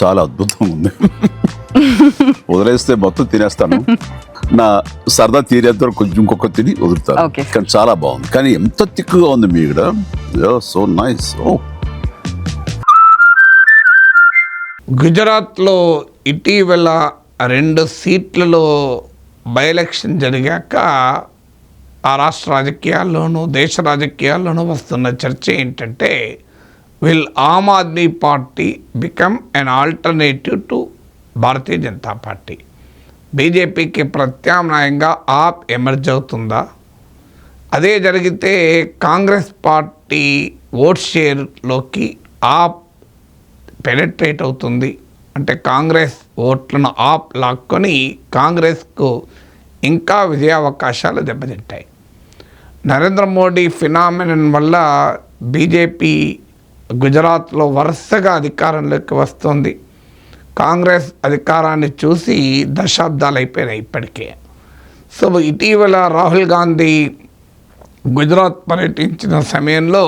చాలా అద్భుతంగా ఉంది. వదిలేస్తే మొత్తం తినేస్తాను, నా సరదా తీరేంత వరకు కొంచెం ఇంకొక తిని వదులుతాను. కానీ చాలా బాగుంది. కానీ ఎంత తిక్కుగా ఉంది మీ ఇక్కడ, సో నైస్. గుజరాత్లో ఇటీవల 2 సీట్లలో బై ఎలక్షన్ జరిగాక ఆ రాష్ట్ర రాజకీయాల్లోనూ దేశ రాజకీయాల్లోనూ వస్తున్న చర్చ ఏంటంటే, will Aam Aadmi party become an alternative to Bharatiya Janata party? బీజేపీకి ప్రత్యామ్నాయంగా ఆప్ ఎమర్జ్ అవుతుందా? అదే జరిగితే కాంగ్రెస్ పార్టీ ఓట్ షేర్లోకి ఆప్ పెనెట్రేట్ అవుతుంది అంటే కాంగ్రెస్ ఓట్లను ఆప్ లాక్కొని కాంగ్రెస్కు ఇంకా విజయావకాశాలు దెబ్బతింటాయి. నరేంద్ర మోడీ ఫినామినన్ వల్ల బీజేపీ గుజరాత్లో వరుసగా అధికారంలోకి వస్తుంది. కాంగ్రెస్ అధికారాన్ని చూసి దశాబ్దాలు అయిపోయినాయి ఇప్పటికే. సో ఇటీవల రాహుల్ గాంధీ గుజరాత్ పర్యటించిన సమయంలో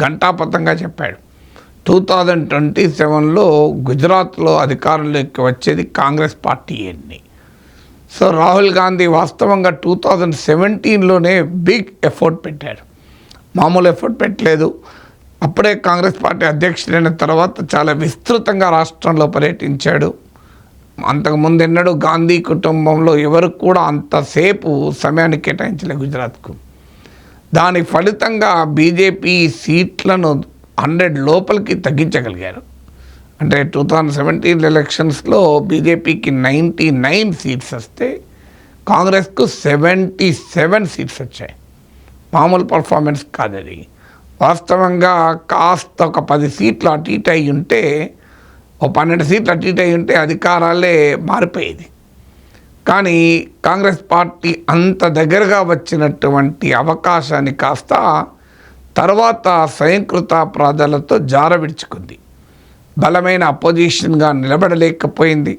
ఘంటాపథంగా చెప్పాడు, 2027లో గుజరాత్లో అధికారంలోకి వచ్చేది కాంగ్రెస్ పార్టీ అని. సో రాహుల్ గాంధీ వాస్తవంగా 2017లోనే బిగ్ ఎఫర్ట్ పెట్టాడు, మామూలు ఎఫర్ట్ పెట్టలేదు. అప్పుడే కాంగ్రెస్ పార్టీ అధ్యక్షుడైన తర్వాత చాలా విస్తృతంగా రాష్ట్రంలో పర్యటించాడు. అంతకుముందు ఎన్నడూ గాంధీ కుటుంబంలో ఎవరు కూడా అంతసేపు సమయాన్ని కేటాయించలేదు గుజరాత్కు. దాని ఫలితంగా బీజేపీ సీట్లను 100 లోపలికి తగ్గించగలిగారు. అంటే 2017 ఎలక్షన్స్లో బీజేపీకి 99 సీట్స్ వస్తే కాంగ్రెస్కు 77 సీట్స్ వచ్చాయి. మామూలు పర్ఫార్మెన్స్ కాదది. వాస్తవంగా కాస్త ఒక 10 సీట్లు అటు ఇటు అయి ఉంటే, ఓ 12 సీట్లు అటు ఇటు అయి ఉంటే అధికారాలే మారిపోయేది. కానీ కాంగ్రెస్ పార్టీ అంత దగ్గరగా వచ్చినటువంటి అవకాశాన్ని కాస్త తర్వాత స్వయంకృత అపరాధాలతో జారవిడుచుకుంది. బలమైన అపోజిషన్గా నిలబడలేకపోయింది.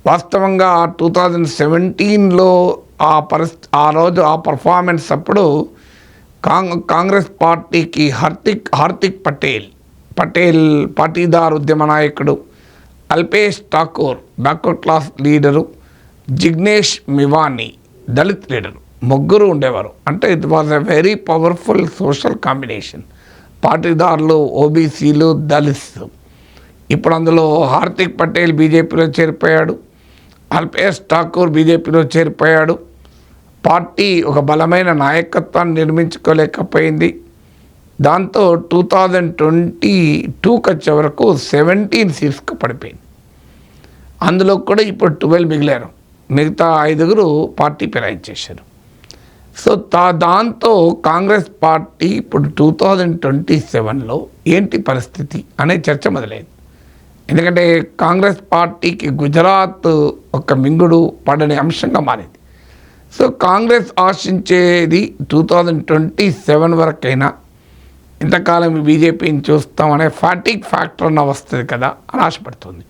వాస్తవంగా 2017లో ఆ రోజు ఆ పర్ఫార్మెన్స్ అప్పుడు కాంగ్రెస్ పార్టీకి హార్దిక్ పటేల్ పాటీదార్ ఉద్యమ నాయకుడు, Alpesh Thakor backward class leader, Jignesh Mevani Dalit leader, ముగ్గురు ఉండేవారు. అంటే it was a very powerful social combination. పాటీదారులు, ఓబీసీలు, దళిత్స్. ఇప్పుడు అందులో హార్దిక్ పటేల్ బీజేపీలో చేరిపోయాడు, అల్పేష్ ఠాకూర్ బీజేపీలో చేరిపోయాడు. పార్టీ ఒక బలమైన నాయకత్వాన్ని నిర్మించుకోలేకపోయింది. దాంతో 2022 వచ్చే వరకు 17 సీట్స్కి పడిపోయింది. అందులో కూడా ఇప్పుడు 12 మిగిలారు, మిగతా 5 పార్టీ ఫిరాయించేశారు. సో దాంతో కాంగ్రెస్ పార్టీ ఇప్పుడు 2027లో ఏంటి పరిస్థితి అనే చర్చ మొదలైంది. ఎందుకంటే కాంగ్రెస్ పార్టీకి గుజరాత్ ఒక మింగుడు పడని అంశంగా మారింది. సో కాంగ్రెస్ ఆశించేది 2027 వరకైనా ఇంతకాలం బీజేపీని చూస్తామనే ఫాటిక్ ఫ్యాక్టర్ అన్న వస్తుంది కదా అని ఆశపడుతుంది.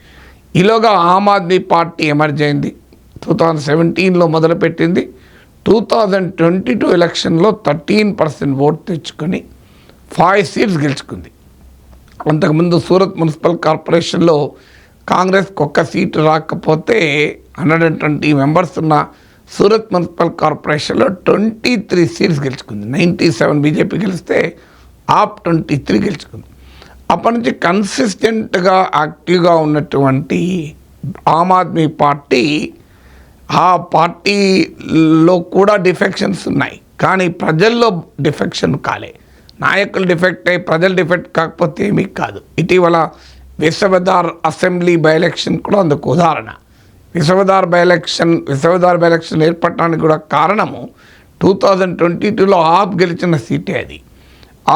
ఈలోగా ఆమ్ ఆద్మీ పార్టీ ఎమర్జ్ అయింది. 2017లో మొదలుపెట్టింది, 2022 ఎలక్షన్లో 13% ఓటు తెచ్చుకొని 5 సీట్స్ గెలుచుకుంది. అంతకుముందు సూరత్ మున్సిపల్ కార్పొరేషన్లో కాంగ్రెస్కి 1 సీటు రాకపోతే 120 మెంబర్స్ ఉన్న సూరత్ మున్సిపల్ కార్పొరేషన్లో 23 సీట్స్ గెలుచుకుంది. 97 బీజేపీ గెలిస్తే ఆప్ 23 గెలుచుకుంది. అప్పటి నుంచి కన్సిస్టెంట్గా యాక్టివ్గా ఉన్నటువంటి ఆమ్ ఆద్మీ పార్టీ, ఆ పార్టీలో కూడా డిఫెక్షన్స్ ఉన్నాయి, కానీ ప్రజల్లో డిఫెక్షన్ కాలే. నాయకులు డిఫెక్ట్ అయ్యి ప్రజలు డిఫెక్ట్ కాకపోతే ఏమీ కాదు. ఇటీవల విశ్వవిద్యార్ అసెంబ్లీ బై ఎలక్షన్ కూడా అందుకు ఉదాహరణ. విశ్వవిద్యార్ బై ఎలక్షన్ ఏర్పడటానికి కూడా కారణము 2022లో ఆప్ గెలిచిన సీటే అది.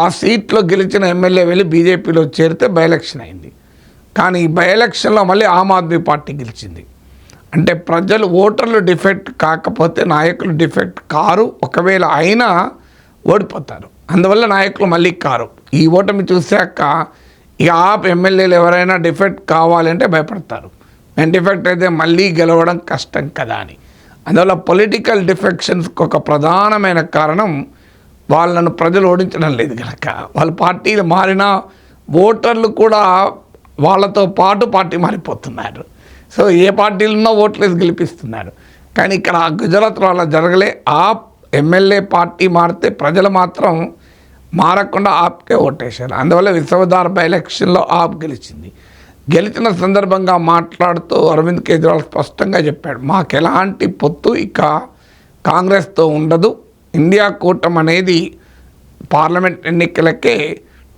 ఆ సీట్లో గెలిచిన ఎమ్మెల్యే వెళ్ళి బీజేపీలో చేరితే బై ఎలక్షన్ అయింది. కానీ బై ఎలక్షన్లో మళ్ళీ ఆమ్ ఆద్మీ పార్టీ గెలిచింది. అంటే ప్రజలు ఓటర్లు డిఫెక్ట్ కాకపోతే నాయకులు డిఫెక్ట్ కారు, ఒకవేళ అయినా ఓడిపోతారు. అందువల్ల నాయకులు మళ్ళీ కారు. ఈ ఓటమి చూశాక ఇక ఆప్ ఎమ్మెల్యేలు ఎవరైనా డిఫెక్ట్ కావాలంటే భయపడతారు, మేము డిఫెక్ట్ అయితే మళ్ళీ గెలవడం కష్టం కదా అని. అందువల్ల పొలిటికల్ డిఫెక్షన్స్కి ఒక ప్రధానమైన కారణం వాళ్ళను ప్రజలు ఓడించడం లేదు కనుక. వాళ్ళ పార్టీలు మారినా ఓటర్లు కూడా వాళ్ళతో పాటు పార్టీ మారిపోతున్నారు. సో ఏ పార్టీలున్నా ఓట్లేసి గెలిపిస్తున్నారు. కానీ ఇక్కడ గుజరాత్లో అలా జరగలే. ఆప్ ఎమ్మెల్యే పార్టీ మారితే ప్రజలు మాత్రం మారకుండా ఆప్కే ఓటేశారు. అందువల్ల విశ్వదార్ బై ఎలక్షన్లో ఆప్ గెలిచింది. గెలిచిన సందర్భంగా మాట్లాడుతూ అరవింద్ కేజ్రీవాల్ స్పష్టంగా చెప్పాడు, మాకు ఎలాంటి పొత్తు ఇక కాంగ్రెస్తో ఉండదు. ఇండియా కూటమి అనేది పార్లమెంట్ ఎన్నికలకే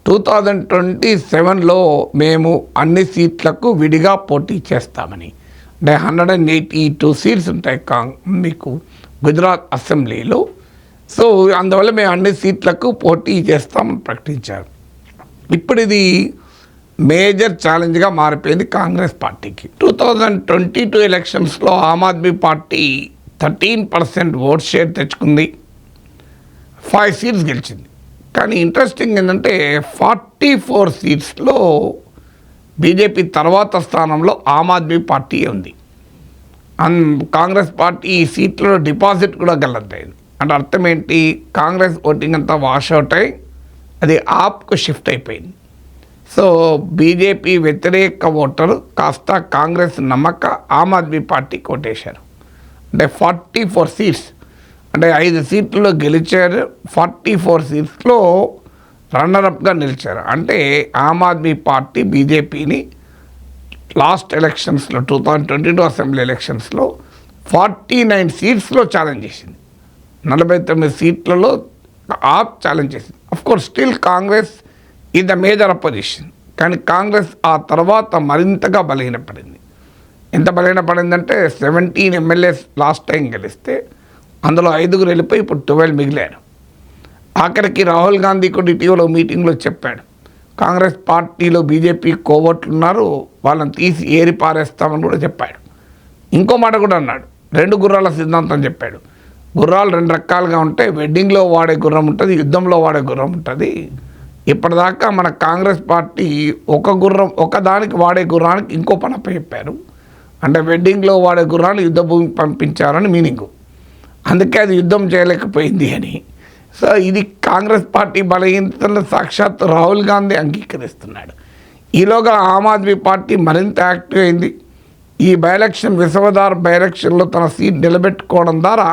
2027లో మేము అన్ని సీట్లకు విడిగా పోటీ చేస్తామని. అంటే 182 సీట్స్ ఉంటాయి మీకు గుజరాత్ అసెంబ్లీలో. సో అందువల్ల మేము అన్ని సీట్లకు పోటీ చేస్తామని ప్రకటించారు. ఇప్పుడు ఇది మేజర్ ఛాలెంజ్గా మారిపోయింది కాంగ్రెస్ పార్టీకి. 2022 ఎలక్షన్స్లో ఆమ్ ఆద్మీ పార్టీ 13% ఓట్ షేర్ తెచ్చుకుంది, 5 సీట్స్ గెలిచింది. కానీ ఇంట్రెస్టింగ్ ఏంటంటే 44 సీట్స్లో బీజేపీ తర్వాత స్థానంలో ఆమ్ ఆద్మీ పార్టీ ఉంది. కాంగ్రెస్ పార్టీ ఈ సీట్లో డిపాజిట్ కూడా గల్లంతైంది. అంటే అర్థం ఏంటి, కాంగ్రెస్ ఓటింగ్ అంతా వాషౌట్ అయి అది ఆప్కు షిఫ్ట్ అయిపోయింది. సో బీజేపీ వ్యతిరేక ఓటరు కాస్త కాంగ్రెస్ నమ్మక ఆమ్ ఆద్మీ పార్టీకి ఓటేశారు. అంటే 44 సీట్స్ అంటే 5 సీట్లలో గెలిచారు, 44 సీట్స్లో రన్నరప్గా నిలిచారు. అంటే ఆమ్ ఆద్మీ పార్టీ బీజేపీని లాస్ట్ ఎలక్షన్స్లో 2022 అసెంబ్లీ ఎలక్షన్స్లో 49 సీట్స్లో ఛాలెంజ్ చేసింది. 49 సీట్లలో ఆప్ ఛాలెంజ్ చేసింది. Of course still Congress is the major opposition. కానీ కాంగ్రెస్ ఆ తర్వాత మరింతగా బలహీనపడింది. ఎంత బలహీనపడిందంటే 17 ఎమ్మెల్యేస్ లాస్ట్ టైం గెలిస్తే అందులో 5 వెళ్ళిపోయి ఇప్పుడు 12 మిగిలారు. ఆఖరికి రాహుల్ గాంధీ కూడా ఇటీవల మీటింగ్లో చెప్పాడు, కాంగ్రెస్ పార్టీలో బీజేపీ కోవట్లు ఉన్నారు, వాళ్ళని తీసి ఏరి పారేస్తామని కూడా చెప్పాడు. ఇంకో మాట కూడా అన్నాడు, 2 గుర్రాల సిద్ధాంతం చెప్పాడు. గుర్రాలు 2 రకాలుగా ఉంటాయి, వెడ్డింగ్లో వాడే గుర్రం ఉంటుంది, యుద్ధంలో వాడే గుర్రం ఉంటుంది. ఇప్పటిదాకా మన కాంగ్రెస్ పార్టీ ఒకదానికి వాడే గుర్రానికి ఇంకో పనపై చెప్పారు. అంటే వెడ్డింగ్లో వాడే గుర్రాన్ని యుద్ధ భూమికి పంపించారని మీనింగు. అందుకే అది యుద్ధం చేయలేకపోయింది అని. సో ఇది కాంగ్రెస్ పార్టీ బలహీనతను సాక్షాత్ రాహుల్ గాంధీ అంగీకరిస్తున్నాడు. ఈలోగా ఆమ్ ఆద్మీ పార్టీ మరింత యాక్టివ్ అయింది. ఈ బైఎలక్షన్ విశ్వదార్ బైఎలక్షన్లో తన సీట్ నిలబెట్టుకోవడం ద్వారా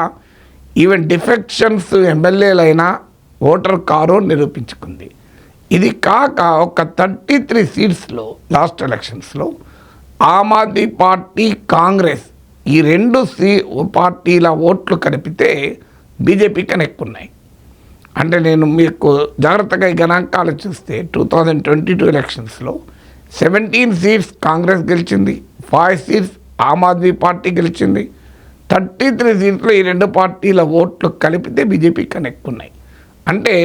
ఈవెన్ డిఫెక్షన్స్ ఎమ్మెల్యేలైనా ఓటర్ కారో నిరూపించుకుంది. ఇది కాక ఒక 33 సీట్స్లో లాస్ట్ ఎలక్షన్స్లో ఆమ్ ఆద్మీ పార్టీ కాంగ్రెస్ ఈ 2 పార్టీల ఓట్లు కలిపితే బీజేపీ కన్నా ఎక్కువ ఉన్నాయి. అంటే నేను మీకు జాగ్రత్తగా ఈ గణాంకాలు చూస్తే 2022 ఎలక్షన్స్లో 17 సీట్స్ కాంగ్రెస్ గెలిచింది, 5 సీట్స్ ఆమ్ ఆద్మీ పార్టీ గెలిచింది, 33 సీట్లు ఈ 2 పార్టీల ఓట్లు కలిపితే బీజేపీ కన్నా ఎక్కువ ఉన్నాయి. అంటే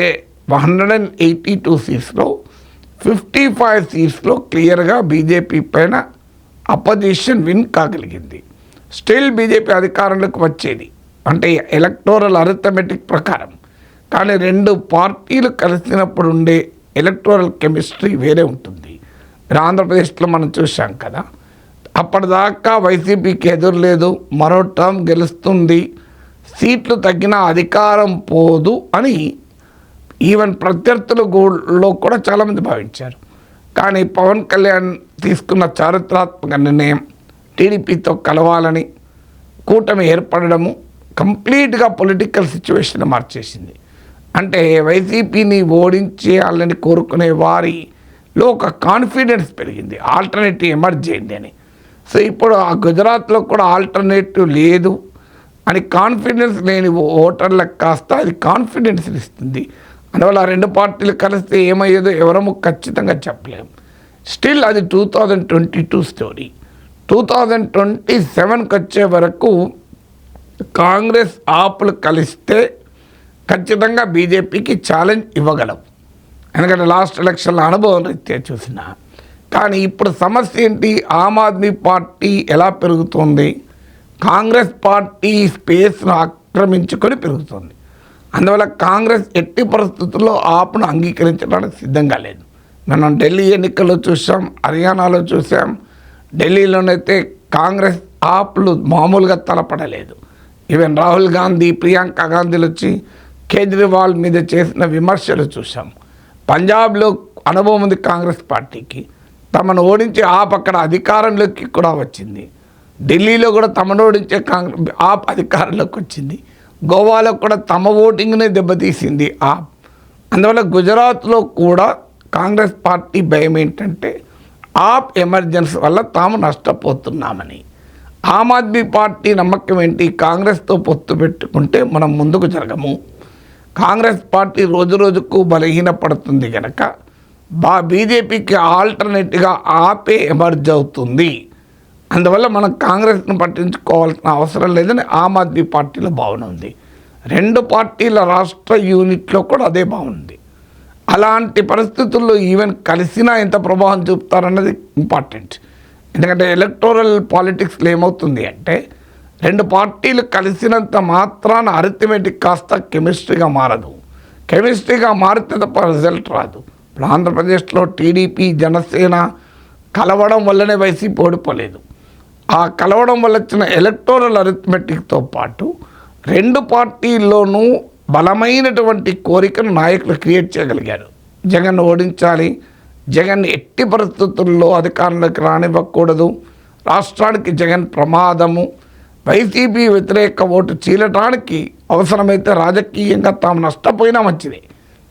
182 సీట్స్లో 55 సీట్స్లో క్లియర్గా బీజేపీ పైన అపోజిషన్ విన్ కాగలిగింది. స్టిల్ బీజేపీ అధికారంలోకి వచ్చేది అంటే ఎలక్టోరల్ అరిథమెటిక్ ప్రకారం. కానీ 2 పార్టీలు కలిసినప్పుడు ఉండే ఎలక్టోరల్ కెమిస్ట్రీ వేరే ఉంటుంది. ఆంధ్రప్రదేశ్లో మనం చూసాం కదా, అప్పటిదాకా వైసీపీకి ఎదురు లేదు, మరో టర్మ్ గెలుస్తుంది, సీట్లు తగ్గిన అధికారం పోదు అని ఈవెన్ ప్రత్యర్థులలో కూడా చాలామంది భావించారు. కానీ పవన్ కళ్యాణ్ తీసుకున్న చారిత్రాత్మక నిర్ణయం టీడీపీతో కలవాలని కూటమి ఏర్పడము కంప్లీట్గా పొలిటికల్ సిచ్యువేషన్ మార్చేసింది. అంటే వైసీపీని ఓడించేయాలని కోరుకునే వారిలో ఒక కాన్ఫిడెన్స్ పెరిగింది, ఆల్టర్నేటివ్ ఎమర్జ్ అయింది అని. సో ఇప్పుడు ఆ గుజరాత్లో కూడా ఆల్టర్నేటివ్ లేదు అని కాన్ఫిడెన్స్ లేని ఓటర్లకు కాస్త అది కాన్ఫిడెన్స్ ఇస్తుంది. అందువల్ల 2 పార్టీలు కలిస్తే ఏమయ్యేదో ఎవరము ఖచ్చితంగా చెప్పలేము. స్టిల్ అది 2022 స్టోరీ. 2027కి వచ్చే వరకు కాంగ్రెస్ ఆపులు కలిస్తే ఖచ్చితంగా బీజేపీకి ఛాలెంజ్ ఇవ్వగలవు. ఎందుకంటే లాస్ట్ ఎలక్షన్ల అనుభవం రీత్యా చూసిన. కానీ ఇప్పుడు సమస్య ఏంటి, ఆమ్ ఆద్మీ పార్టీ ఎలా పెరుగుతుంది, కాంగ్రెస్ పార్టీ స్పేస్ను ఆక్రమించుకొని పెరుగుతుంది. అందువల్ల కాంగ్రెస్ ఎట్టి పరిస్థితుల్లో ఆప్ను అంగీకరించడానికి సిద్ధంగా లేదు. మనం ఢిల్లీ ఎన్నికల్లో చూసాం, హర్యానాలో చూసాం. ఢిల్లీలోనైతే కాంగ్రెస్ ఆప్లు మామూలుగా తలపడలేదు. ఈవెన్ రాహుల్ గాంధీ, ప్రియాంక గాంధీలు వచ్చి కేజ్రీవాల్ మీద చేసిన విమర్శలు చూసాం. పంజాబ్లో అనుభవం ఉంది కాంగ్రెస్ పార్టీకి, తమను ఓడించి ఆప్ అక్కడ అధికారంలోకి కూడా వచ్చింది. ఢిల్లీలో కూడా తమను ఓడించే ఆప్ అధికారంలోకి వచ్చింది. గోవాలో కూడా తమ ఓటింగ్నే దెబ్బతీసింది ఆప్. అందువల్ల గుజరాత్లో కూడా కాంగ్రెస్ పార్టీ భయం ఏంటంటే ఆప్ ఎమర్జెన్సీ వల్ల తాము నష్టపోతున్నామని. ఆమ్ ఆద్మీ పార్టీ నమ్మకం ఏంటి? కాంగ్రెస్తో పొత్తు పెట్టుకుంటే మనం ముందుకు జరగము, కాంగ్రెస్ పార్టీ రోజు రోజుకు బలహీనపడుతుంది కనుక బీజేపీకి ఆల్టర్నేట్గా ఆపే ఎమర్జ్ అవుతుంది, అందువల్ల మనం కాంగ్రెస్ను పట్టించుకోవాల్సిన అవసరం లేదని ఆమ్ ఆద్మీ పార్టీలో భావన ఉంది. రెండు పార్టీల రాష్ట్ర యూనిట్లో కూడా అదే బాగుంది. అలాంటి పరిస్థితుల్లో ఈవెన్ కలిసినా ఎంత ప్రభావం చూపుతారన్నది ఇంపార్టెంట్. ఎందుకంటే ఎలక్టోరల్ పాలిటిక్స్లో ఏమవుతుంది అంటే రెండు పార్టీలు కలిసినంత మాత్రాన అరిథమెటిక్ కాస్త కెమిస్ట్రీగా మారదు. కెమిస్ట్రీగా మారితే తప్ప రిజల్ట్ రాదు. ఇప్పుడు ఆంధ్రప్రదేశ్లో టీడీపీ జనసేన కలవడం వల్లనే వైసీపీ ఓడిపోలేదు. ఆ కలవడం వల్ల వచ్చిన ఎలక్టోరల్ అరిథమెటిక్తో పాటు రెండు పార్టీల్లోనూ బలమైనటువంటి కోరికను నాయకులు క్రియేట్ చేయగలిగారు. జగన్ ఓడించాలి, జగన్ ఎట్టి పరిస్థితుల్లో అధికారంలోకి రానివ్వకూడదు, రాష్ట్రానికి జగన్ ప్రమాదము, వైసీపీ వ్యతిరేక ఓటు చీలటానికి అవసరమైతే రాజకీయంగా తాము నష్టపోయినా మంచిది,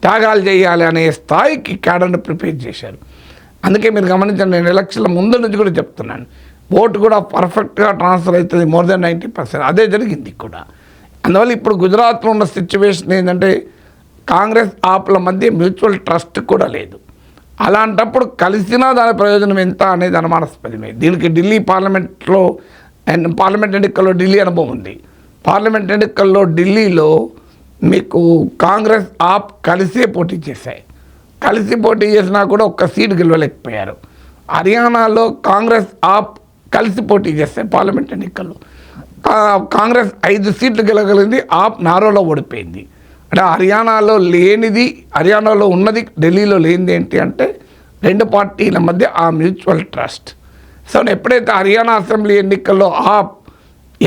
త్యాగాలు చేయాలి అనే స్థాయికి క్యాడర్ను ప్రిపేర్ చేశారు. అందుకే మీరు గమనించండి, నేను ఎలక్షన్ల ముందు నుంచి కూడా చెప్తున్నాను, ఓటు కూడా పర్ఫెక్ట్గా ట్రాన్స్ఫర్ అవుతుంది, మోర్ దెన్ 90%. అదే జరిగింది కూడా. అందువల్ల ఇప్పుడు గుజరాత్లో ఉన్న సిచ్యువేషన్ ఏంటంటే కాంగ్రెస్ ఆప్ల మధ్య మ్యూచువల్ ట్రస్ట్ కూడా లేదు. అలాంటప్పుడు కలిసినా దాని ప్రయోజనం ఎంత అనేది అనుమానాస్పదమే. దీనికి ఢిల్లీ పార్లమెంట్ ఎన్నికల్లో ఢిల్లీ అనుభవం ఉంది. పార్లమెంట్ ఎన్నికల్లో ఢిల్లీలో మీకు కాంగ్రెస్ ఆప్ కలిసే పోటీ చేశాయి. కలిసి పోటీ చేసినా కూడా ఒక్క సీటు గెలవలేకపోయారు. హర్యానాలో కాంగ్రెస్ ఆప్ కలిసి పోటీ చేస్తాయి పార్లమెంట్ ఎన్నికల్లో. కాంగ్రెస్ 5 సీట్లు గెలగలిగింది, ఆప్ నారోలో ఓడిపోయింది. అంటే హర్యానాలో ఉన్నది ఢిల్లీలో లేనిది ఏంటి అంటే రెండు పార్టీల మధ్య ఆ మ్యూచువల్ ట్రస్ట్. సో ఎప్పుడైతే హర్యానా అసెంబ్లీ ఎన్నికల్లో ఆప్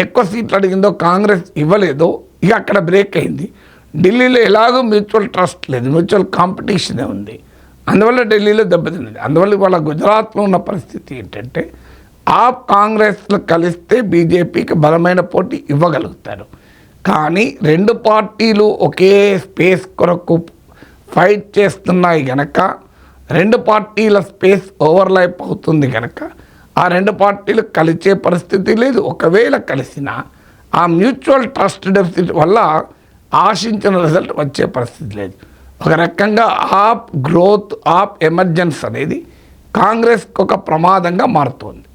ఎక్కువ సీట్లు అడిగిందో కాంగ్రెస్ ఇవ్వలేదో ఇక అక్కడ బ్రేక్ అయింది. ఢిల్లీలో ఎలాగో మ్యూచువల్ ట్రస్ట్ లేదు, మ్యూచువల్ కాంపిటీషనే ఉంది. అందువల్ల ఢిల్లీలో దెబ్బతిన్నది. అందువల్ల ఇవాళ గుజరాత్లో ఉన్న పరిస్థితి ఏంటంటే ఆప్ కాంగ్రెస్లో కలిస్తే బీజేపీకి బలమైన పోటీ ఇవ్వగలుగుతారు. కానీ రెండు పార్టీలు ఒకే స్పేస్ కొరకు ఫైట్ చేస్తున్నాయి గనక, రెండు పార్టీల స్పేస్ ఓవర్లాప్ అవుతుంది కనుక ఆ రెండు పార్టీలు కలిసే పరిస్థితి లేదు. ఒకవేళ కలిసినా ఆ మ్యూచువల్ ట్రస్ట్ డెఫిసిట్ వల్ల ఆశించిన రిజల్ట్ వచ్చే పరిస్థితి లేదు. ఒక రకంగా ఆప్ గ్రోత్, ఆప్ ఎమర్జెన్స్ అనేది కాంగ్రెస్కి ఒక ప్రమాదంగా మారుతోంది.